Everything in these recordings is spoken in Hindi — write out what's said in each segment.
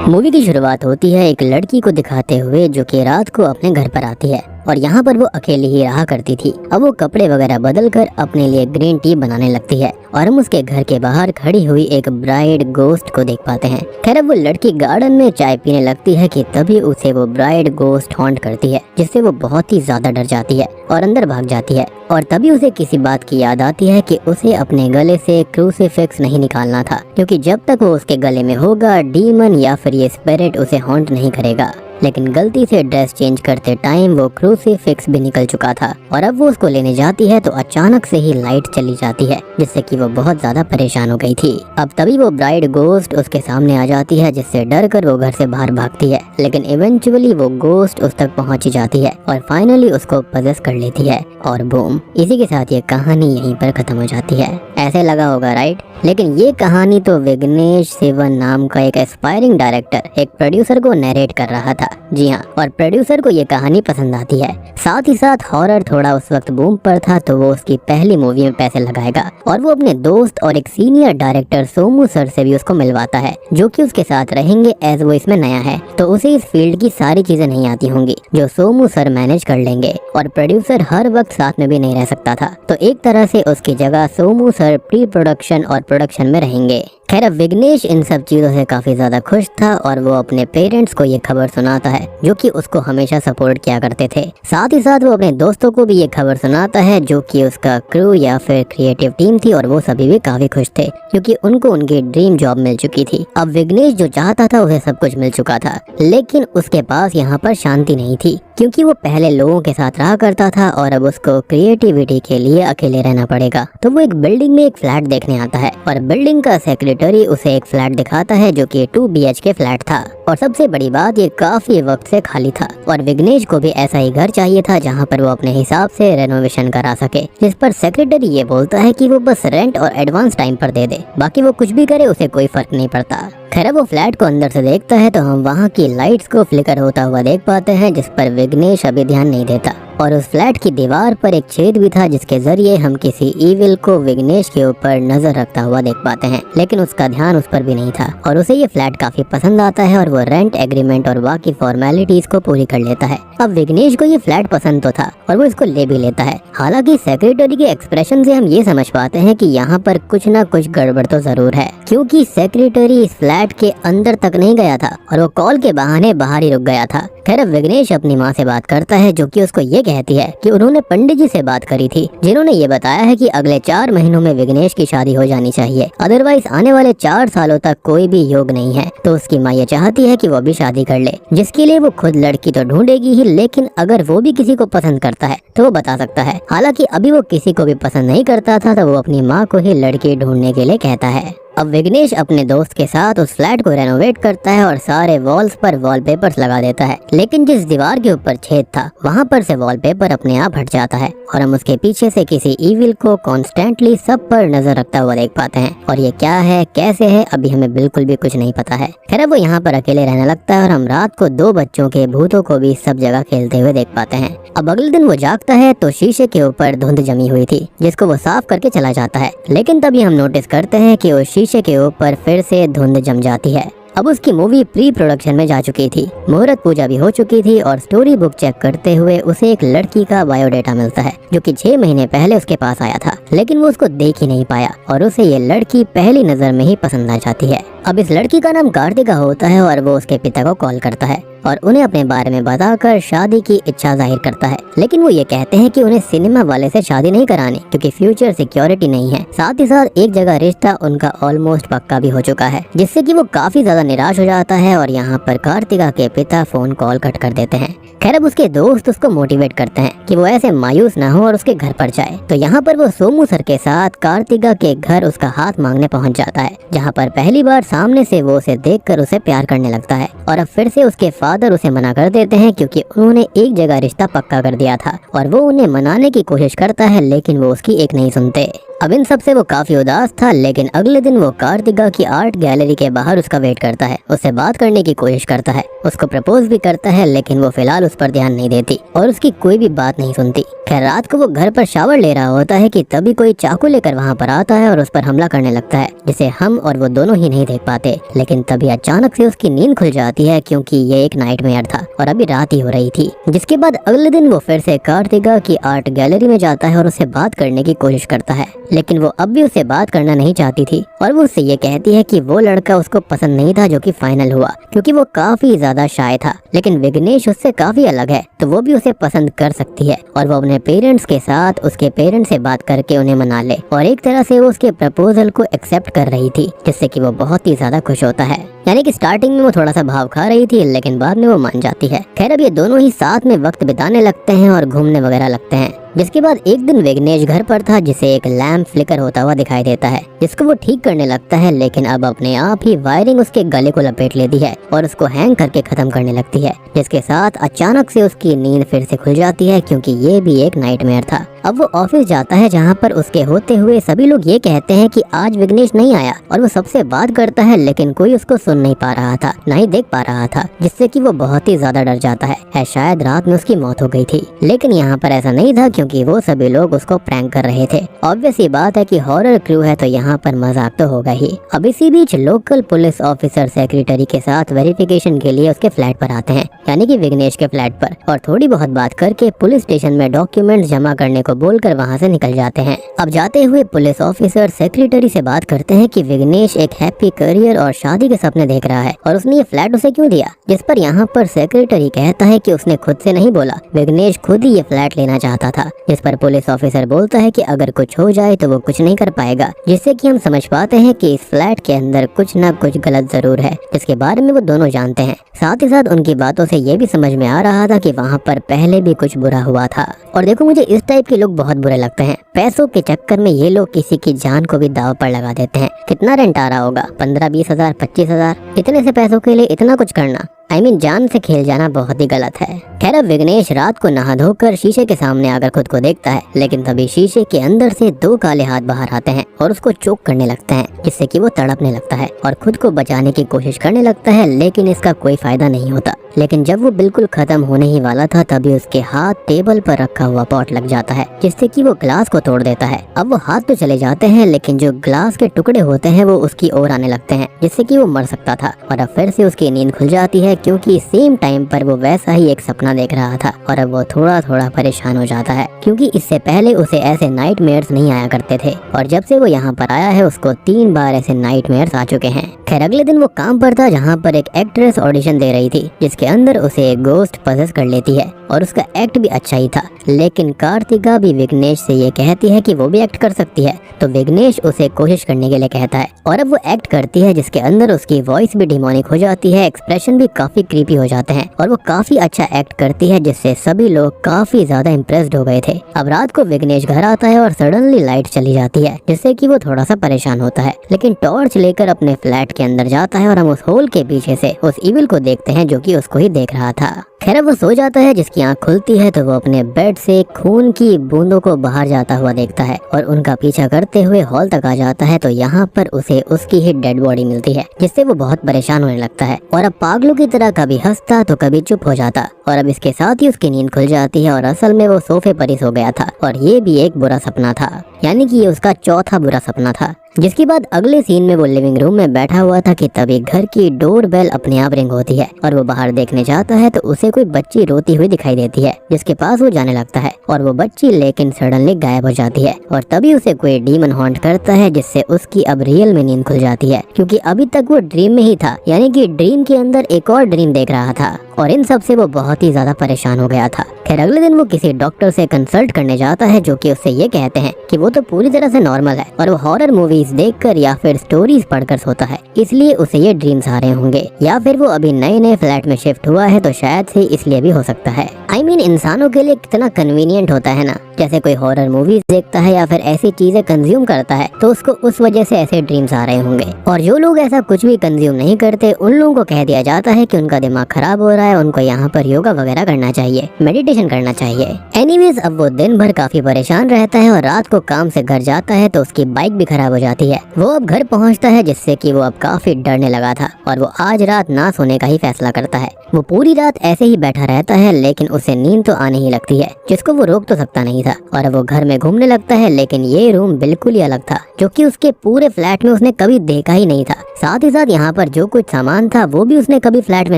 मूवी की शुरुआत होती है एक लड़की को दिखाते हुए जो कि रात को अपने घर पर आती है और यहाँ पर वो अकेली ही रहा करती थी। अब वो कपड़े वगैरह बदल कर अपने लिए ग्रीन टी बनाने लगती है और हम उसके घर के बाहर खड़ी हुई एक ब्राइड गोस्ट को देख पाते हैं। खैर अब वो लड़की गार्डन में चाय पीने लगती है कि तभी उसे वो ब्राइड गोस्ट हॉन्ट करती है, जिससे वो बहुत ही ज्यादा डर जाती है और अंदर भाग जाती है। और तभी उसे किसी बात की याद आती है कि उसे अपने गले से क्रूसीफिक्स नहीं निकालना था, क्योंकि जब तक वो उसके गले में होगा डीमन या फिर ये स्पिरिट उसे हॉन्ट नहीं करेगा। लेकिन गलती से ड्रेस चेंज करते टाइम वो क्रूसीफिक्स भी निकल चुका था और अब वो उसको लेने जाती है तो अचानक से ही लाइट चली जाती है, जिससे कि वो बहुत ज्यादा परेशान हो गई थी। अब तभी वो ब्राइड गोस्ट उसके सामने आ जाती है, जिससे डर कर वो घर से बाहर भागती है। लेकिन इवेंचुअली वो गोस्ट उस तक पहुंच ही जाती है और फाइनली उसको पजेस कर लेती है और बूम, इसी के साथ ये कहानी यहीं पर खत्म हो जाती है। ऐसे लगा होगा राइट? लेकिन ये कहानी तो विघ्नेश शिवन नाम का एक एस्पायरिंग डायरेक्टर एक प्रोड्यूसर को नरेट कर रहा था। जी हाँ, और प्रोड्यूसर को ये कहानी पसंद आती है। साथ ही साथ हॉरर थोड़ा उस वक्त बूम पर था, तो वो उसकी पहली मूवी में पैसे लगाएगा और वो अपने दोस्त और एक सीनियर डायरेक्टर सोमू सर से भी उसको मिलवाता है, जो कि उसके साथ रहेंगे एज वो इसमें नया है। तो उसे इस फील्ड की सारी चीजें नहीं आती होंगी जो सोमू सर मैनेज कर लेंगे और प्रोड्यूसर हर वक्त साथ में भी नहीं रह सकता था, तो एक तरह से उसकी जगह सोमू सर प्री प्रोडक्शन और प्रोडक्शन में रहेंगे। खैर अब विघ्नेश इन सब चीजों से काफी ज्यादा खुश था और वो अपने पेरेंट्स को ये खबर सुनाता है, जो कि उसको हमेशा सपोर्ट किया करते थे। साथ ही साथ वो अपने दोस्तों को भी ये खबर सुनाता है, जो कि उसका क्रू या फिर क्रिएटिव टीम थी, और वो सभी भी काफी खुश थे क्योंकि उनको उनकी ड्रीम जॉब मिल चुकी थी। अब विघ्नेश जो चाहता था उसे सब कुछ मिल चुका था, लेकिन उसके पास यहाँ पर शांति नहीं थी, क्योंकि वो पहले लोगों के साथ रहा करता था और अब उसको क्रिएटिविटी के लिए अकेले रहना पड़ेगा। तो वो एक बिल्डिंग में एक फ्लैट देखने आता है और बिल्डिंग का सेक्रेटरी उसे एक फ्लैट दिखाता है जो कि 2 BHK फ्लैट था, और सबसे बड़ी बात ये काफी वक्त से खाली था और विघ्नेश को भी ऐसा ही घर चाहिए था जहाँ पर वो अपने हिसाब से रेनोवेशन करा सके। जिस पर सेक्रेटरी ये बोलता है कि वो बस रेंट और एडवांस टाइम पर दे दे, बाकी वो कुछ भी करे उसे कोई फर्क नहीं पड़ता। खैर वो फ्लैट को अंदर से देखता है तो हम वहाँ की लाइट्स को फ्लिकर होता हुआ देख पाते हैं, जिस पर विघ्नेश अभी ध्यान नहीं देता। और उस फ्लैट की दीवार पर एक छेद भी था, जिसके जरिए हम किसी ईविल को विघ्नेश के ऊपर नजर रखता हुआ देख पाते हैं, लेकिन उसका ध्यान उस पर भी नहीं था और उसे ये फ्लैट काफी पसंद आता है और वो रेंट एग्रीमेंट और बाकी फॉर्मेलिटीज को पूरी कर लेता है। अब विघ्नेश को ये फ्लैट पसंद तो था और वो इसको ले भी लेता है। हालांकि सेक्रेटरी के एक्सप्रेशन से हम ये समझ पाते हैं कि यहाँ पर कुछ न कुछ गड़बड़ तो जरूर है, क्योंकि सेक्रेटरी इस फ्लैट के अंदर तक नहीं गया था और वो कॉल के बहाने बाहर ही रुक गया था। खैर अब विघ्नेश अपनी माँ से बात करता है, जो कि उसको ये कहती है कि उन्होंने पंडित जी से बात करी थी, जिन्होंने ये बताया है कि अगले 4 महीनों में विघ्नेश की शादी हो जानी चाहिए, अदरवाइज आने वाले 4 सालों तक कोई भी योग नहीं है। तो उसकी माँ ये चाहती है कि वो भी शादी कर ले, जिसके लिए वो खुद लड़की तो ढूंढेगी ही, लेकिन अगर वो भी किसी को पसंद करता है तो वो बता सकता है। हालांकि अभी वो किसी को भी पसंद नहीं करता था, तो वो अपनी माँ को ही लड़की ढूंढने के लिए कहता है। अब विघ्नेश अपने दोस्त के साथ उस फ्लैट को रेनोवेट करता है और सारे वॉल्स पर वॉलपेपर्स लगा देता है, लेकिन जिस दीवार के ऊपर छेद था वहाँ पर से वॉलपेपर अपने आप हट जाता है और हम उसके पीछे से किसी ईविल को कॉन्स्टेंटली सब पर नजर रखता हुआ देख पाते हैं। और ये क्या है, कैसे है, अभी हमें बिल्कुल भी कुछ नहीं पता है। खैर वो यहाँ पर अकेले रहने लगता है और हम रात को 2 बच्चों के भूतों को भी सब जगह खेलते हुए देख पाते हैं। अब अगले दिन वो जागता है तो शीशे के ऊपर धुंध जमी हुई थी, जिसको वो साफ करके चला जाता है, लेकिन तभी हम नोटिस करते हैं कि उस शीशे के ऊपर फिर से धुंध जम जाती है। अब उसकी मूवी प्री प्रोडक्शन में जा चुकी थी, मुहूर्त पूजा भी हो चुकी थी और स्टोरी बुक चेक करते हुए उसे एक लड़की का बायोडेटा मिलता है, जो कि 6 महीने पहले उसके पास आया था, लेकिन वो उसको देख ही नहीं पाया और उसे ये लड़की पहली नजर में ही पसंद आ जाती है। अब इस लड़की का नाम कार्तिका होता है और वो उसके पिता को कॉल करता है और उन्हें अपने बारे में बताकर शादी की इच्छा जाहिर करता है, लेकिन वो ये कहते हैं कि उन्हें सिनेमा वाले से शादी नहीं करानी, क्योंकि फ्यूचर सिक्योरिटी नहीं है। साथ ही साथ एक जगह रिश्ता उनका ऑलमोस्ट पक्का भी हो चुका है, जिससे कि वो काफी ज्यादा निराश हो जाता है और यहाँ पर कार्तिका के पिता फोन कॉल कट कर देते हैं। खैर अब उसके दोस्त उसको मोटिवेट करते हैं कि वो ऐसे मायूस ना हो और उसके घर पर जाए। तो यहाँ पर वो सोमू सर के साथ कार्तिका के घर उसका हाथ मांगने पहुँच जाता है, जहाँ पर पहली बार सामने से वो उसे देखकर उसे प्यार करने लगता है। और अब फिर से उसके फादर उसे मना कर देते हैं, क्योंकि उन्होंने एक जगह रिश्ता पक्का कर दिया था और वो उन्हें मनाने की कोशिश करता है, लेकिन वो उसकी एक नहीं सुनते। अब इन सब से वो काफी उदास था, लेकिन अगले दिन वो कार्तिका की आर्ट गैलरी के बाहर उसका वेट करता है, उससे बात करने की कोशिश करता है, उसको प्रपोज भी करता है, लेकिन वो फिलहाल उस पर ध्यान नहीं देती और उसकी कोई भी बात नहीं सुनती। खैर रात को वो घर पर शावर ले रहा होता है कि तभी कोई चाकू लेकर वहाँ पर आता है और उस पर हमला करने लगता है, जिसे हम और वो दोनों ही नहीं देख पाते। लेकिन तभी अचानक से उसकी नींद खुल जाती है क्योंकि ये एक नाइटमेयर था और अभी रात ही हो रही थी। जिसके बाद अगले दिन वो फिर से कार्तिका की आर्ट गैलरी में जाता है और उससे बात करने की कोशिश करता है, लेकिन वो अब भी उससे बात करना नहीं चाहती थी और वो उससे ये कहती है कि वो लड़का उसको पसंद नहीं था जो कि फाइनल हुआ, क्योंकि वो काफी ज्यादा शाय था। लेकिन विघ्नेश उससे काफी अलग है तो वो भी उसे पसंद कर सकती है और वो अपने पेरेंट्स के साथ उसके पेरेंट्स से बात करके उन्हें मना ले। और एक तरह से वो उसके प्रपोजल को एक्सेप्ट कर रही थी, जिससे कि वो बहुत ही ज्यादा खुश होता है। यानी कि स्टार्टिंग में वो थोड़ा सा भाव खा रही थी, लेकिन बाद में वो मान जाती है। खैर अब ये दोनों ही साथ में वक्त बिताने लगते हैं और घूमने वगैरह लगते हैं। जिसके बाद एक दिन विघ्नेश घर पर था, जिसे एक लैंप फ्लिकर होता हुआ दिखाई देता है, जिसको वो ठीक करने लगता है। लेकिन अब अपने आप ही वायरिंग उसके गले को लपेट लेती है और उसको हैंग करके खत्म करने लगती है, जिसके साथ अचानक से उसकी नींद फिर से खुल जाती है क्योंकि ये भी एक नाइटमेयर था। अब वो ऑफिस जाता है जहाँ पर उसके होते हुए सभी लोग ये कहते हैं कि आज विघ्नेश नहीं आया और वो सबसे बात करता है, लेकिन कोई उसको सुन नहीं पा रहा था, ना ही देख पा रहा था, जिससे कि वो बहुत ही ज्यादा डर जाता है शायद रात में उसकी मौत हो गई थी। लेकिन यहाँ पर ऐसा नहीं था क्योंकि वो सभी लोग उसको प्रैंक कर रहे थे। ऑब्वियस ही बात है कि हॉरर क्रू है तो यहाँ पर मजाक तो होगा ही। अब इसी बीच लोकल पुलिस ऑफिसर सेक्रेटरी के साथ वेरिफिकेशन के लिए उसके फ्लैट पर आते हैं, यानी कि विघ्नेश के फ्लैट पर, और थोड़ी बहुत बात करके पुलिस स्टेशन में डॉक्यूमेंट्स जमा करने को बोलकर वहाँ से निकल जाते हैं। अब जाते हुए पुलिस ऑफिसर सेक्रेटरी से बात करते हैं कि विघ्नेश एक हैप्पी करियर और शादी के सपने देख रहा है और उसने ये फ्लैट उसे क्यों दिया, जिस पर यहाँ पर सेक्रेटरी कहता है कि उसने खुद से नहीं बोला, विघ्नेश खुद ही ये फ्लैट लेना चाहता था। जिस पर पुलिस ऑफिसर बोलता है कि अगर कुछ हो जाए तो वो कुछ नहीं कर पाएगा, जिससे कि हम समझ पाते हैं कि इस फ्लैट के अंदर कुछ न कुछ गलत जरूर है, जिसके बारे में वो दोनों जानते हैं। साथ ही साथ उनकी बातों से ये भी समझ में आ रहा था कि वहाँ पर पहले भी कुछ बुरा हुआ था। और देखो मुझे इस टाइप के लोग बहुत बुरे लगते हैं। पैसों के चक्कर में ये लोग किसी की जान को भी दाव पर लगा देते हैं। कितना रेंट आ रहा होगा, 15-20 हजार, 25 हजार, इतने से पैसों के लिए इतना कुछ करना, जान से खेल जाना बहुत ही गलत है। खैर अब विघ्नेश रात को नहा धोकर शीशे के सामने आकर खुद को देखता है, लेकिन तभी शीशे के अंदर से 2 काले हाथ बाहर आते हैं और उसको चोक करने लगते हैं, जिससे कि वो तड़पने लगता है और खुद को बचाने की कोशिश करने लगता है, लेकिन इसका कोई फायदा नहीं होता। लेकिन जब वो बिल्कुल खत्म होने ही वाला था तभी उसके हाथ टेबल पर रखा हुआ पॉट लग जाता है, जिससे कि वो ग्लास को तोड़ देता है। अब वो हाथ तो चले जाते हैं, लेकिन जो ग्लास के टुकड़े होते हैं वो उसकी ओर आने लगते हैं, जिससे कि वो मर सकता था। और अब फिर से उसकी नींद खुल जाती है क्योंकि सेम टाइम पर वो वैसा ही एक सपना देख रहा था और अब वो थोड़ा थोड़ा परेशान हो जाता है, क्योंकि इससे पहले उसे ऐसे नाइटमेयर्स नहीं आया करते थे और जब से वो यहाँ पर आया है उसको 3 बार ऐसे नाइटमेयर्स आ चुके हैं। खैर अगले दिन वो काम पर था जहाँ पर एक एक्ट्रेस ऑडिशन दे रही थी, जिसके अंदर उसे एक गोस्ट पजेस कर लेती है और उसका एक्ट भी अच्छा ही था। लेकिन कार्तिका भी विघ्नेश से ये कहती है कि वो भी एक्ट कर सकती है, तो विघ्नेश उसे कोशिश करने के लिए कहता है और अब वो एक्ट करती है, जिसके अंदर उसकी वॉइस भी डिमोनिक हो जाती है, एक्सप्रेशन भी काफी क्रीपी हो जाते हैं और वो काफी अच्छा एक्ट करती है, जिससे सभी लोग काफी ज्यादा इम्प्रेस्ड हो गए थे। अब रात को विघ्नेश घर आता है और सडनली लाइट चली जाती है, जिससे कि वो थोड़ा सा परेशान होता है, लेकिन टॉर्च लेकर अपने फ्लैट के अंदर जाता है और हम उस होल के पीछे से उस इविल को देखते हैं जो कि उसको ही देख रहा था। खैर वो सो जाता है, जिसकी आंख खुलती है तो वो अपने बेड से खून की बूंदों को बाहर जाता हुआ देखता है और उनका पीछा करते हुए हॉल तक आ जाता है, तो यहाँ पर उसे उसकी ही डेड बॉडी मिलती है, जिससे वो बहुत परेशान होने लगता है और अब पागलों की तरह कभी हंसता तो कभी चुप हो जाता और अब इसके साथ ही उसकी नींद खुल जाती है और असल में वो सोफे पर ही सो गया था और ये भी एक बुरा सपना था, यानी कि ये उसका चौथा बुरा सपना था। जिसके बाद अगले सीन में वो लिविंग रूम में बैठा हुआ था कि तभी घर की डोर बेल अपने आप रिंग होती है और वो बाहर देखने जाता है तो उसे कोई बच्ची रोती हुई दिखाई देती है, जिसके पास वो जाने लगता है और वो बच्ची लेकिन सडनली गायब हो जाती है और तभी उसे कोई डीमन हॉन्ट करता है, जिससे उसकी अब रियल में नींद खुल जाती है, क्योंकि अभी तक वो ड्रीम में ही था, यानी कि ड्रीम के अंदर एक और ड्रीम देख रहा था और इन सब से वो बहुत ही ज्यादा परेशान हो गया था। खैर अगले दिन वो किसी डॉक्टर से कंसल्ट करने जाता है, जो कि उससे ये कहते हैं कि वो तो पूरी तरह से नॉर्मल है और वो हॉरर मूवीज देखकर या फिर स्टोरीज पढ़कर सोता है, इसलिए उसे ये ड्रीम्स आ रहे होंगे, या फिर वो अभी नए फ्लैट में शिफ्ट हुआ है तो शायद से इसलिए भी हो सकता है। इंसानों के लिए कितना कन्वीनियंट होता है ना, जैसे कोई हॉरर मूवीज देखता है या फिर ऐसी चीजें कंज्यूम करता है तो उसको उस वजह से ऐसे ड्रीम्स आ रहे होंगे, और जो लोग ऐसा कुछ भी कंज्यूम नहीं करते उन लोगों को कह दिया जाता है कि उनका दिमाग खराब हो रहा है, उनको यहाँ पर योगा वगैरह करना चाहिए, मेडिटेशन करना चाहिए। एनीवेज, अब वो दिन भर काफी परेशान रहता है और रात को काम से घर जाता है तो उसकी बाइक भी खराब हो जाती है। वो अब घर पहुँचता है जिससे कि वो अब काफी डरने लगा था और वो आज रात ना सोने का ही फैसला करता है। वो पूरी रात ऐसे ही बैठा रहता है लेकिन उसे नींद तो आने ही लगती है, जिसको वो रोक तो सकता नहीं था, और वो घर में घूमने लगता है। लेकिन ये रूम बिल्कुल ही अलग था, जो कि उसके पूरे फ्लैट में उसने कभी देखा ही नहीं था। साथ ही साथ यहाँ पर जो कुछ सामान था वो भी उसने कभी फ्लैट में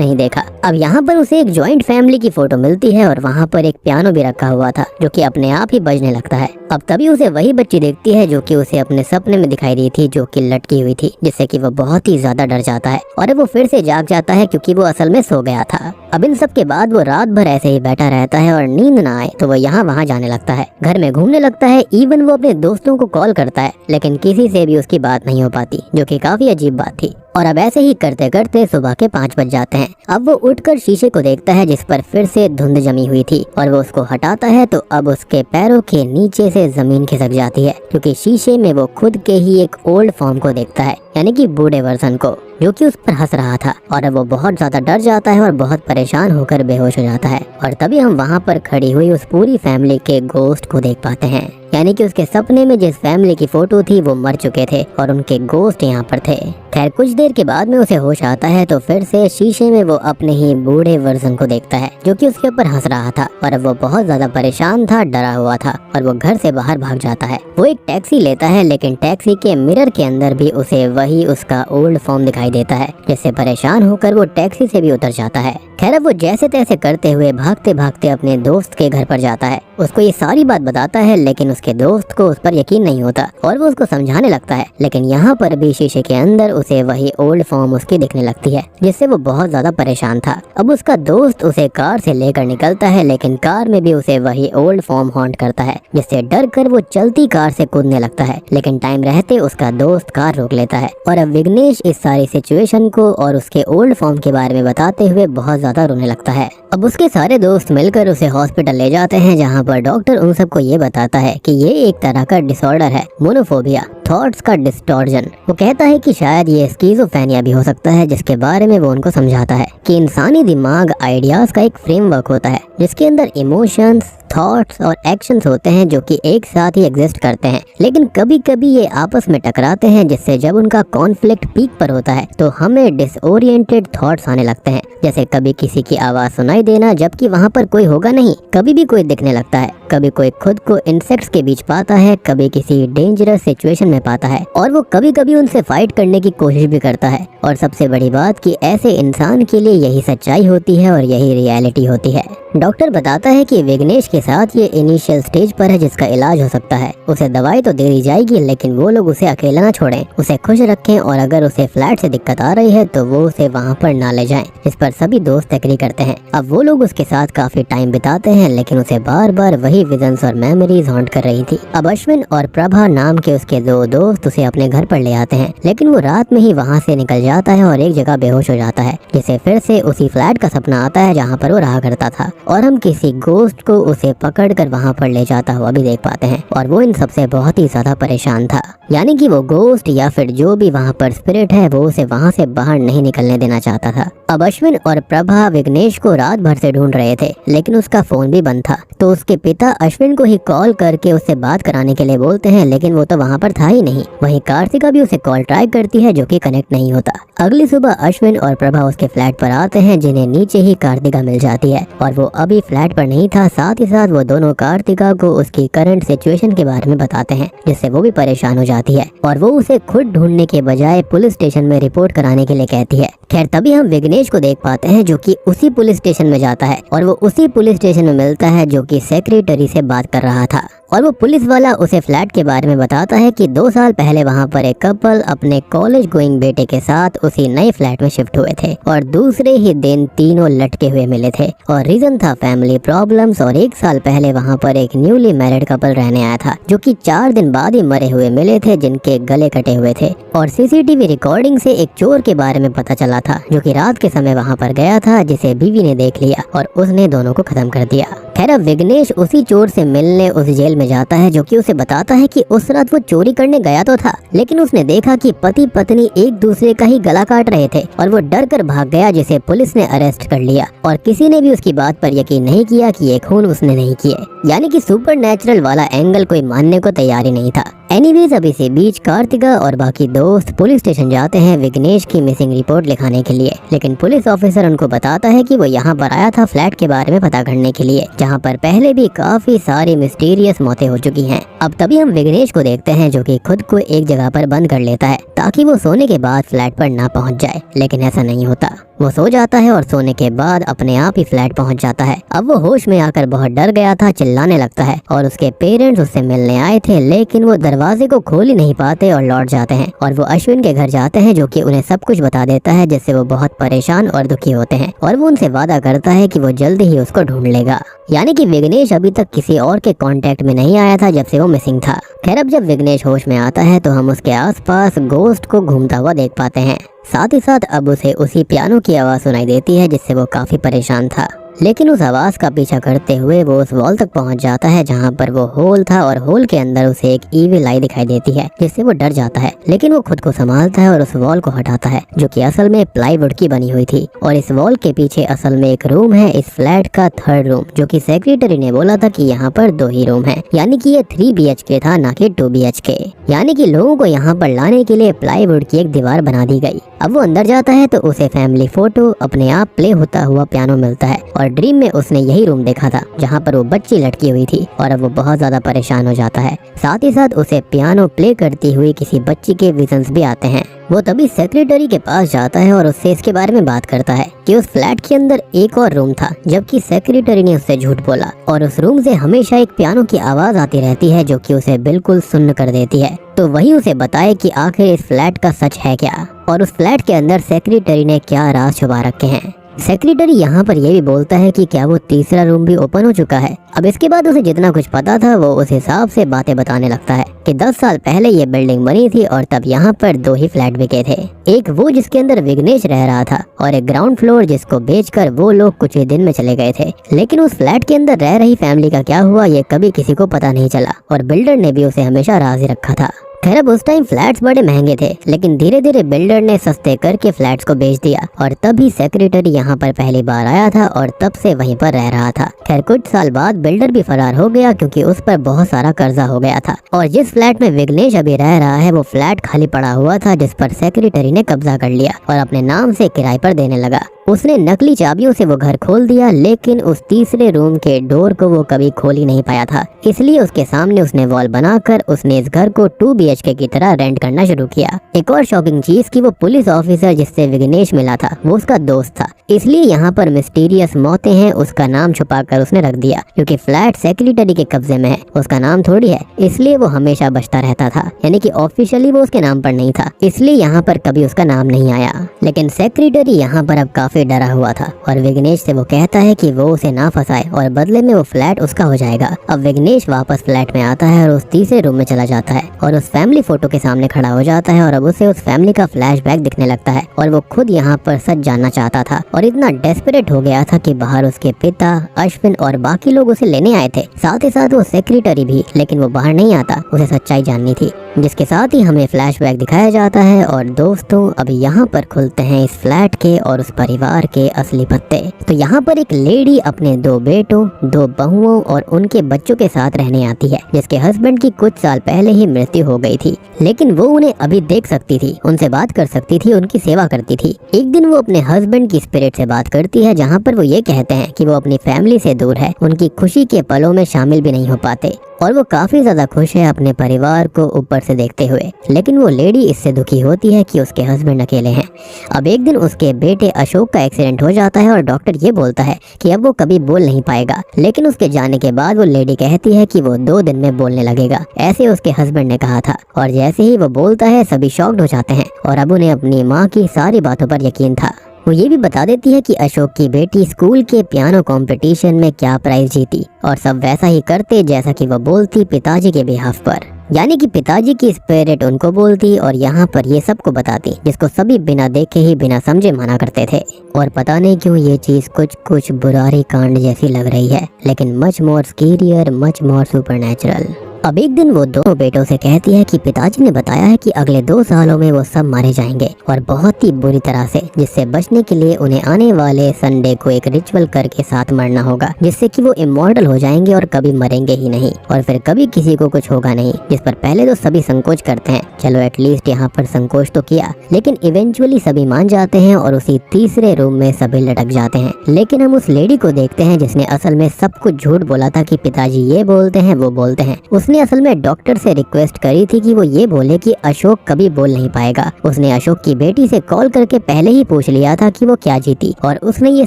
नहीं देखा। अब यहाँ पर उसे एक जॉइंट फैमिली की फोटो मिलती है और वहाँ पर एक पियानो भी रखा हुआ था जो कि अपने आप ही बजने लगता है। अब तभी उसे वही बच्ची देखती है जो कि उसे अपने सपने में दिखाई दी थी, जो कि लटकी हुई थी, जिससे कि वो बहुत ही ज्यादा डर जाता है और वो फिर से जाग जाता है क्योंकि वो असल में सो गया था। अब इन सब के बाद वो रात भर ऐसे ही बैठा रहता है और नींद ना आए तो वो यहाँ वहाँ जाने लगता है, घर में घूमने लगता है। इवन वो अपने दोस्तों को कॉल करता है लेकिन किसी से भी उसकी बात नहीं हो पाती, जो कि काफी अजीब बात थी। और अब ऐसे ही करते करते सुबह के 5 बज जाते हैं। अब वो उठकर शीशे को देखता है जिस पर फिर से धुंध जमी हुई थी, और वो उसको हटाता है तो अब उसके पैरों के नीचे से जमीन खिसक जाती है, क्योंकि शीशे में वो खुद के ही एक ओल्ड फॉर्म को देखता है, यानी कि बूढ़े वर्जन को, जो कि उस पर हंस रहा था। और अब वो बहुत ज्यादा डर जाता है और बहुत परेशान होकर बेहोश हो जाता है। और तभी हम वहाँ पर खड़ी हुई उस पूरी फैमिली के गोस्ट को देख पाते हैं, यानी कि उसके सपने में जिस फैमिली की फोटो थी वो मर चुके थे और उनके गोस्ट यहाँ पर थे। खैर, कुछ देर के बाद में उसे होश आता है तो फिर से शीशे में वो अपने ही बूढ़े वर्जन को देखता है, जो कि उसके ऊपर हंस रहा था। और अब वो बहुत ज्यादा परेशान था, डरा हुआ था, और वो घर से बाहर भाग जाता है। वो एक टैक्सी लेता है, लेकिन टैक्सी के मिरर के अंदर भी उसे वही उसका ओल्ड फॉर्म दिखाई देता है, जिससे परेशान होकर वो टैक्सी से भी उतर जाता है। खैर, वो जैसे तैसे करते हुए भागते भागते अपने दोस्त के घर पर जाता है। उसको ये सारी बात बताता है, लेकिन उसके दोस्त को उस पर यकीन नहीं होता और वो उसको समझाने लगता है। लेकिन यहाँ पर भी शीशे के अंदर उसे वही ओल्ड फॉर्म उसकी दिखने लगती है, जिससे वो बहुत ज्यादा परेशान था। अब उसका दोस्त उसे कार से लेकर निकलता है, लेकिन कार में भी उसे वही ओल्ड फॉर्म हॉन्ट करता है, जिससे डर कर वो चलती कार से कूदने लगता है। लेकिन टाइम रहते उसका दोस्त कार रोक लेता है, और अब विघ्नेश इस सारी सिचुएशन को और उसके ओल्ड फॉर्म के बारे में बताते हुए बहुत ज्यादा रोने लगता है। अब उसके सारे दोस्त मिलकर उसे हॉस्पिटल ले जाते हैं, जहाँ पर डॉक्टर उन सबको ये बताता है कि ये एक तरह का डिसऑर्डर है, मोनोफोबिया, थॉट्स का डिस्टॉर्जन। वो कहता है कि शायद ये स्किज़ोफ्रेनिया भी हो सकता है, जिसके बारे में वो उनको समझाता है कि इंसानी दिमाग आइडियाज का एक फ्रेमवर्क होता है, जिसके अंदर इमोशंस, थॉट्स और एक्शंस होते हैं जो कि एक साथ ही एग्जिस्ट करते हैं, लेकिन कभी कभी ये आपस में टकराते हैं, जिससे जब उनका कॉन्फ्लिक्ट पीक पर होता है तो हमें डिसओरिएंटेड थॉट्स आने लगते हैं, जैसे कभी किसी की आवाज सुनाई देना जबकि वहाँ पर कोई होगा नहीं, कभी भी कोई दिखने लगता है, कभी कोई खुद को इंसेक्ट्स के बीच पाता है, कभी किसी डेंजरस सिचुएशन में पाता है, और वो कभी कभी उनसे फाइट करने की कोशिश भी करता है। और सबसे बड़ी बात कि ऐसे इंसान के लिए यही सच्चाई होती है और यही रियलिटी होती है। डॉक्टर बताता है कि विघ्नेश के साथ ये इनिशियल स्टेज पर है, जिसका इलाज हो सकता है। उसे दवाई तो दे दी जाएगी, लेकिन वो लोग उसे अकेला ना छोड़ें, उसे खुश रखें, और अगर उसे फ्लैट से दिक्कत आ रही है तो वो उसे वहाँ पर ना ले जाएं, जिस पर सभी दोस्त एग्री करते हैं। अब वो लोग उसके साथ काफी टाइम बिताते हैं, लेकिन उसे बार बार वही विजन्स और मेमोरीज हॉन्ट कर रही थी। अब अश्विन और प्रभा नाम के उसके 2 दोस्त उसे अपने घर पर ले आते हैं, लेकिन वो रात में ही वहाँ से निकल जाता है और एक जगह बेहोश हो जाता है, जिसे फिर से उसी फ्लैट का सपना आता है जहाँ पर वो रहा करता था, और हम किसी गोस्ट को उसे पकड़कर वहाँ पर ले जाता हुआ भी देख पाते हैं। और वो इन सबसे बहुत ही ज्यादा परेशान था, यानी कि वो गोस्ट या फिर जो भी वहाँ पर स्पिरिट है वो उसे वहाँ से बाहर नहीं निकलने देना चाहता था। अब अश्विन और प्रभा विघ्नेश को रात भर से ढूंढ रहे थे, लेकिन उसका फोन भी बंद था, तो उसके पिता अश्विन को ही कॉल करके उससे बात कराने के लिए बोलते हैं, लेकिन वो तो वहाँ पर था ही नहीं। वहीं कार्तिका भी उसे कॉल ट्राई करती है, जो कि कनेक्ट नहीं होता। अगली सुबह अश्विन और प्रभा उसके फ्लैट पर आते हैं, जिन्हें नीचे ही कार्तिका मिल जाती है, और वो अभी फ्लैट पर नहीं था। साथ ही साथ वो दोनों कार्तिका को उसकी करंट सिचुएशन के बारे में बताते हैं, जिससे वो भी परेशान हो जाती है, और वो उसे खुद ढूंढने के बजाय पुलिस स्टेशन में रिपोर्ट कराने के लिए कहती है। खैर, तभी हम विघ्नेश को देख पाते हैं, जो कि उसी पुलिस स्टेशन में जाता है, और वो उसी पुलिस स्टेशन में मिलता है जो कि सेक्रेटरी से बात कर रहा था। और वो पुलिस वाला उसे फ्लैट के बारे में बताता है कि 2 साल पहले वहाँ पर एक कपल अपने कॉलेज गोइंग बेटे के साथ उसी नए फ्लैट में शिफ्ट हुए थे और दूसरे ही दिन तीनों लटके हुए मिले थे और रीजन था फैमिली प्रॉब्लम्स। और 1 साल पहले वहाँ पर एक न्यूली मैरिड कपल रहने आया था जो कि 4 दिन बाद ही मरे हुए मिले थे, जिनके गले कटे हुए थे। और सीसीटीवी रिकॉर्डिंग से एक चोर के बारे में पता चला था जो कि रात के समय वहाँ पर गया था, जिसे बीवी ने देख लिया और उसने दोनों को खत्म कर दिया। खैर अब विघ्नेश उसी चोर से मिलने उस जेल में जाता है जो कि उसे बताता है कि उस रात वो चोरी करने गया तो था, लेकिन उसने देखा कि पति पत्नी एक दूसरे का ही गला काट रहे थे और वो डर कर भाग गया, जिसे पुलिस ने अरेस्ट कर लिया और किसी ने भी उसकी बात पर यकीन नहीं किया कि ये खून उसने नहीं किए। यानी कि सुपरनैचुरल वाला एंगल कोई मानने को तैयार ही नहीं था। एनीवेज अब इसी बीच कार्तिका और बाकी दोस्त पुलिस स्टेशन जाते हैं विघ्नेश की मिसिंग रिपोर्ट लिखाने के लिए, लेकिन पुलिस ऑफिसर उनको बताता है कि वो यहाँ पर आया था फ्लैट के बारे में पता करने के लिए, जहाँ पर पहले भी काफी सारी मिस्टीरियस मौतें हो चुकी हैं। अब तभी हम विघ्नेश को देखते हैं जो कि खुद को एक जगह पर बंद कर लेता है ताकि वो सोने के बाद फ्लैट पर ना पहुँच जाए, लेकिन ऐसा नहीं होता। वो सो जाता है और सोने के बाद अपने आप ही फ्लैट पहुंच जाता है। अब वो होश में आकर बहुत डर गया था, चिल्लाने लगता है और उसके पेरेंट्स उससे मिलने आए थे, लेकिन वो दरवाजे को खोल ही नहीं पाते और लौट जाते हैं और वो अश्विन के घर जाते हैं जो कि उन्हें सब कुछ बता देता है, जिससे वो बहुत परेशान और दुखी होते हैं और वो उनसे वादा करता है कि वो जल्दी ही उसको ढूंढ लेगा। यानी कि विघ्नेश अभी तक किसी और के कांटेक्ट में नहीं आया था जब से वो मिसिंग था। खैर अब जब विघ्नेश होश में आता है तो हम उसके आसपास गोस्ट को घूमता हुआ देख पाते हैं। साथ ही साथ अब उसे उसी पियानो की आवाज़ सुनाई देती है जिससे वो काफी परेशान था, लेकिन उस आवाज का पीछा करते हुए वो उस वॉल तक पहुंच जाता है जहां पर वो होल था और होल के अंदर उसे एक ईविल आई दिखाई देती है, जिससे वो डर जाता है। लेकिन वो खुद को संभालता है और उस वॉल को हटाता है जो कि असल में प्लाईवुड की बनी हुई थी और इस वॉल के पीछे असल में एक रूम है, इस फ्लैट का 3rd रूम, जो कि सेक्रेटरी ने बोला था कि यहाँ पर 2 ही रूम है, यानी कि ये 3 BHK था ना कि 2 BHK। यानी कि लोगों को यहाँ पर लाने के लिए प्लाईवुड की एक दीवार बना दी गई। अब वो अंदर जाता है तो उसे फैमिली फोटो अपने आप प्ले होता हुआ पियानो मिलता है और ड्रीम में उसने यही रूम देखा था जहाँ पर वो बच्ची लटकी हुई थी और अब वो बहुत ज्यादा परेशान हो जाता है। साथ ही साथ उसे पियानो प्ले करती हुई किसी बच्ची के विजन्स भी आते हैं। वो तभी सेक्रेटरी के पास जाता है और उससे इसके बारे में बात करता है कि उस फ्लैट के अंदर एक और रूम था, जबकि सेक्रेटरी ने उससे झूठ बोला और उस रूम से हमेशा एक पियानो की आवाज आती रहती है जो कि उसे बिल्कुल सुन्न कर देती है। तो वही उसे बताए कि आखिर इस फ्लैट का सच है क्या और उस फ्लैट के अंदर सेक्रेटरी ने क्या राज छुपा रखे हैं। सेक्रेटरी यहाँ पर यह भी बोलता है कि क्या वो 3रा रूम भी ओपन हो चुका है। अब इसके बाद उसे जितना कुछ पता था वो उस हिसाब से बातें बताने लगता है कि 10 साल पहले ये बिल्डिंग बनी थी और तब यहाँ पर 2 ही फ्लैट बिके थे, एक वो जिसके अंदर विघ्नेश रह रहा था और एक ग्राउंड फ्लोर जिसको बेचकर वो लोग कुछ ही दिन में चले गए थे। लेकिन उस फ्लैट के अंदर रह रही फैमिली का क्या हुआ ये कभी किसी को पता नहीं चला और बिल्डर ने भी उसे हमेशा राज ही रखा था। खैर अब उस टाइम फ्लैट्स बड़े महंगे थे, लेकिन धीरे धीरे बिल्डर ने सस्ते करके फ्लैट्स को बेच दिया और तभी सेक्रेटरी यहाँ पर पहली बार आया था और तब से वहीं पर रह रहा था। खैर कुछ साल बाद बिल्डर भी फरार हो गया क्योंकि उस पर बहुत सारा कर्जा हो गया था और जिस फ्लैट में विघ्नेश अभी रह रहा है वो फ्लैट खाली पड़ा हुआ था, जिस पर सेक्रेटरी ने कब्जा कर लिया और अपने नाम से किराए पर देने लगा। उसने नकली चाबियों से वो घर खोल दिया, लेकिन उस 3रे रूम के डोर को वो कभी खोल ही नहीं पाया था, इसलिए उसके सामने उसने वॉल बनाकर उसने इस घर को 2 BHK की तरह रेंट करना शुरू किया। एक और शॉकिंग चीज कि वो पुलिस ऑफिसर जिससे विघ्नेश मिला था वो उसका दोस्त था, इसलिए यहाँ पर मिस्टीरियस मौतें हैं उसका नाम छुपाकर उसने रख दिया, क्योंकि फ्लैट सेक्रेटरी के कब्जे में है, उसका नाम थोड़ी है, इसलिए वो हमेशा बचता रहता था। यानी कि ऑफिशियली वो उसके नाम पर नहीं था, इसलिए यहाँ पर कभी उसका नाम नहीं आया। लेकिन सेक्रेटरी यहाँ पर अब काफी डरा हुआ था और विघ्नेश से वो कहता है कि वो उसे ना फंसाए और बदले में वो फ्लैट उसका हो जाएगा। अब विघ्नेश वापस फ्लैट में आता है और उस 3रे रूम में चला जाता है और उस फैमिली फोटो के सामने खड़ा हो जाता है और अब उसे उस फैमिली का फ्लैशबैक दिखने लगता है और वो खुद यहाँ पर सच जानना चाहता था और इतना डेस्परेट हो गया था कि बाहर उसके पिता, अश्विन और बाकी लोग उसे लेने आए थे, साथ ही साथ वो सेक्रेटरी भी, लेकिन वो बाहर नहीं आता, उसे सच्चाई जाननी थी। जिसके साथ ही हमें फ्लैशबैक दिखाया जाता है और दोस्तों अभी यहाँ पर खुलते हैं इस फ्लैट के और उस परिवार के असली पत्ते। तो यहाँ पर एक लेडी अपने 2 बेटों, 2 बहुओं और उनके बच्चों के साथ रहने आती है, जिसके हस्बैंड की कुछ साल पहले ही मृत्यु हो गई थी, लेकिन वो उन्हें अभी देख सकती थी, उनसे बात कर सकती थी, उनकी सेवा करती थी। एक दिन वो अपने हस्बैंड की स्पिरिट से बात करती है, जहाँ पर वो ये कहते हैं कि वो अपनी फैमिली से दूर है, उनकी खुशी के पलों में शामिल भी नहीं हो पाते और वो काफी ज्यादा खुश है अपने परिवार को ऊपर से देखते हुए। लेकिन वो लेडी इससे दुखी होती है कि उसके हस्बैंड अकेले हैं। अब एक दिन उसके बेटे अशोक का एक्सीडेंट हो जाता है और डॉक्टर ये बोलता है कि अब वो कभी बोल नहीं पाएगा। लेकिन उसके जाने के बाद वो लेडी कहती है कि वो 2 दिन में बोलने लगेगा, ऐसे उसके हस्बैंड ने कहा था। और जैसे ही वो बोलता है सभी शॉक्ड हो जाते हैं और अब उन्हें अपनी माँ की सारी बातों पर यकीन था। वो ये भी बता देती है कि अशोक की बेटी स्कूल के पियानो कंपटीशन में क्या प्राइज जीती और सब वैसा ही करते जैसा कि वो बोलती पिताजी के बिहाफ पर, यानी कि पिताजी की स्पिरिट उनको बोलती और यहाँ पर ये सबको बताती, जिसको सभी बिना देखे ही बिना समझे माना करते थे। और पता नहीं क्यों ये चीज कुछ बुरारी कांड जैसी लग रही है, लेकिन much more scarier, much more supernatural. अब एक दिन वो दोनों बेटों से कहती है कि पिताजी ने बताया है कि अगले 2 सालों में वो सब मारे जाएंगे और बहुत ही बुरी तरह से, जिससे बचने के लिए उन्हें आने वाले संडे को एक रिचुअल करके साथ मरना होगा, जिससे कि वो इमॉर्टल हो जाएंगे और कभी मरेंगे ही नहीं और फिर कभी किसी को कुछ होगा नहीं। जिस पर पहले तो सभी संकोच करते हैं, चलो एटलीस्ट यहाँ पर संकोच तो किया, लेकिन इवेंचुअली सभी मान जाते हैं और उसी तीसरे रूम में सभी लटक जाते हैं। लेकिन हम उस लेडी को देखते हैं जिसने असल में सब कुछ झूठ बोला था कि पिताजी ये बोलते हैं वो बोलते हैं। उसने असल में डॉक्टर से रिक्वेस्ट करी थी कि वो ये बोले कि अशोक कभी बोल नहीं पाएगा। उसने अशोक की बेटी से कॉल करके पहले ही पूछ लिया था कि वो क्या जीती और उसने ये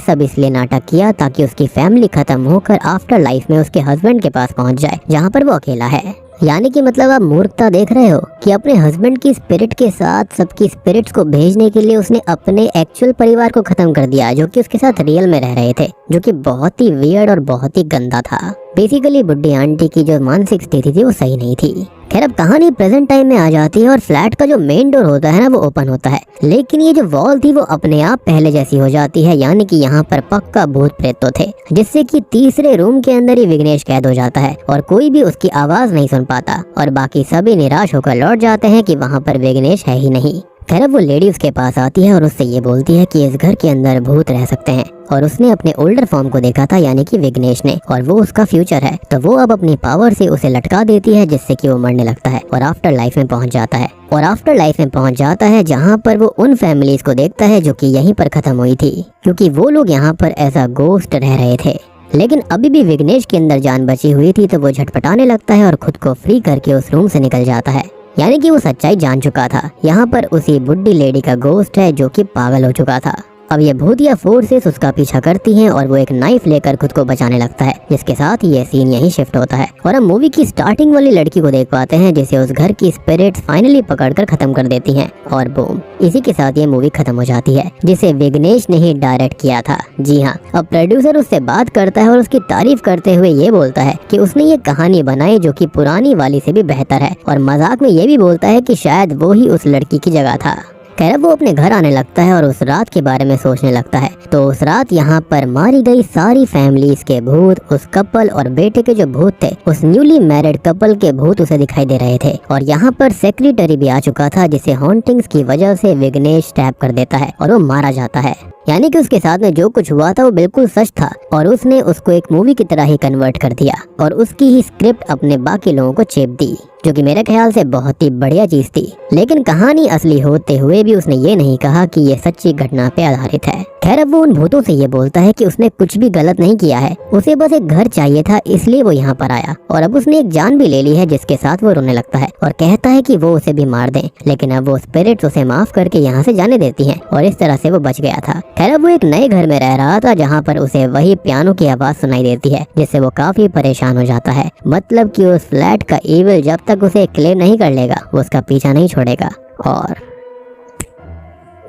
सब इसलिए नाटक किया ताकि उसकी फैमिली खत्म होकर आफ्टर लाइफ में उसके हस्बैंड के पास पहुंच जाए जहाँ पर वो अकेला है। यानी कि मतलब आप मूर्खता देख रहे हो कि अपने हस्बैंड की स्पिरिट के साथ सबकी स्पिरिट्स को भेजने के लिए उसने अपने एक्चुअल परिवार को खत्म कर दिया, जो कि उसके साथ रियल में रह रहे थे, जो कि बहुत ही वियर्ड और बहुत ही गंदा था। बेसिकली बुड्ढी आंटी की जो मानसिक स्थिति थी वो सही नहीं थी। खैर अब कहानी प्रेजेंट टाइम में आ जाती है और फ्लैट का जो मेन डोर होता है ना वो ओपन होता है, लेकिन ये जो वॉल थी वो अपने आप पहले जैसी हो जाती है, यानी कि यहाँ पर पक्का भूत प्रेत तो थे, जिससे कि तीसरे रूम के अंदर ही विघ्नेश कैद हो जाता है और कोई भी उसकी आवाज नहीं सुन पाता और बाकी सभी निराश होकर लौट जाते हैं कि वहाँ पर विघ्नेश है ही नहीं। खैर अब वो लेडी उसके पास आती है और उससे ये बोलती है कि इस घर के अंदर भूत रह सकते हैं और उसने अपने ओल्डर फॉर्म को देखा था, यानी कि विघ्नेश ने, और वो उसका फ्यूचर है। तो वो अब अपनी पावर से उसे लटका देती है जिससे कि वो मरने लगता है और आफ्टर लाइफ में पहुंच जाता है जहाँ पर वो उन फैमिलीज को देखता है जो कि यहीं पर खत्म हुई थी, क्योंकि वो लोग यहाँ पर एज अ गोस्ट रह रहे थे। लेकिन अभी भी विघ्नेश के अंदर जान बची हुई थी, तो वो झटपटाने लगता है और खुद को फ्री करके उस रूम से निकल जाता है, यानी कि वो सच्चाई जान चुका था। यहाँ पर उसी बुड्ढी लेडी का गोस्ट है जो कि पागल हो चुका था। अब ये भूतिया फोर्सेस उसका पीछा करती हैं और वो एक नाइफ लेकर खुद को बचाने लगता है, जिसके साथ ये सीन यहीं शिफ्ट होता है और हम मूवी की स्टार्टिंग वाली लड़की को देख पाते हैं जिसे उस घर की स्पिरिट्स फाइनली पकड़कर खत्म कर देती हैं और बूम, इसी के साथ ये मूवी खत्म हो जाती है, जिसे विघ्नेश ने ही डायरेक्ट किया था। जी हाँ, अब प्रोड्यूसर उससे बात करता है और उसकी तारीफ करते हुए ये बोलता है कि उसने ये कहानी बनाई जो कि पुरानी वाली से भी बेहतर है और मजाक में ये भी बोलता है कि शायद वो ही उस लड़की की जगह था। खैर वो अपने घर आने लगता है और उस रात के बारे में सोचने लगता है। तो उस रात यहाँ पर मारी गई सारी फैमिलीज के भूत, उस कपल और बेटे के जो भूत थे, उस न्यूली मैरिड कपल के भूत उसे दिखाई दे रहे थे और यहाँ पर सेक्रेटरी भी आ चुका था, जिसे हॉन्टिंग्स की वजह से विघ्नेश टैप कर देता है और वो मारा जाता है। यानी कि उसके साथ में जो कुछ हुआ था वो बिल्कुल सच था और उसने उसको एक मूवी की तरह ही कन्वर्ट कर दिया और उसकी ही स्क्रिप्ट अपने बाकी लोगों को चेप दी, जो कि मेरे ख्याल से बहुत ही बढ़िया चीज थी। लेकिन कहानी असली होते हुए भी उसने ये नहीं कहा कि ये सच्ची घटना पे आधारित है। खैर अब वो उन भूतों से ये बोलता है कि उसने कुछ भी गलत नहीं किया है, उसे बस एक घर चाहिए था इसलिए वो यहाँ पर आया और अब उसने एक जान भी ले ली है, जिसके साथ वो रोने लगता है और कहता है कि वो उसे भी मार दें। लेकिन अब वो स्पिरिट्स उसे माफ करके यहाँ से जाने देती हैं और इस तरह से वो बच गया था। खैर अब वो एक नए घर में रह रहा था जहाँ पर उसे वही पियानो की आवाज सुनाई देती है, जिससे वो काफी परेशान हो जाता है। मतलब कि उस फ्लैट का इविल जब तक उसे क्लेम नहीं कर लेगा वो उसका पीछा नहीं छोड़ेगा और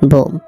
बूम।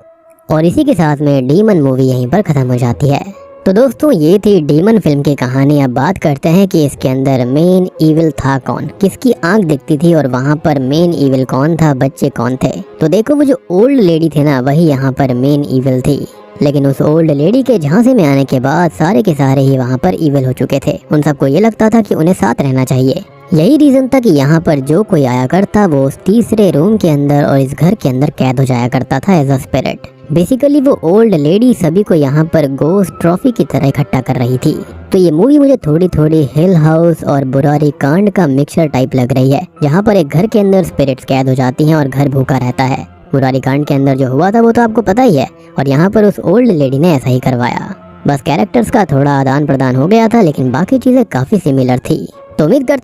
और इसी के साथ में डीमन मूवी यहीं पर खत्म हो जाती है। तो दोस्तों ये थी डीमन फिल्म की कहानी। अब बात करते हैं कि इसके अंदर मेन इविल था कौन, किसकी आंख दिखती थी और वहाँ पर मेन इविल कौन था, बच्चे कौन थे। तो देखो वो जो ओल्ड लेडी थी ना, वही यहाँ पर मेन इविल थी। लेकिन उस ओल्ड लेडी के झांसे में आने के बाद सारे के सारे ही वहाँ पर इविल हो चुके थे। उन सबको ये लगता था कि उन्हें साथ रहना चाहिए। यही रीजन था कि यहाँ पर जो कोई आया करता वो उस तीसरे रूम के अंदर और इस घर के अंदर कैद हो जाया करता था एज अ स्पिरिट। बेसिकली वो ओल्ड लेडी सभी को यहाँ पर गोस्ट ट्रॉफी की तरह इकट्ठा कर रही थी। तो ये मूवी मुझे थोड़ी थोड़ी हिल हाउस और बुरारी कांड का मिक्सचर टाइप लग रही है, जहाँ पर एक घर के अंदर स्पिरिट्स कैद हो जाती हैं और घर भूखा रहता है। बुरारी कांड के अंदर जो हुआ था वो तो आपको पता ही है और यहाँ पर उस ओल्ड लेडी ने ऐसा ही करवाया। बस कैरेक्टर्स का थोड़ा आदान प्रदान हो गया था, लेकिन बाकी चीजें काफी सिमिलर थी। तो उम्मीद करता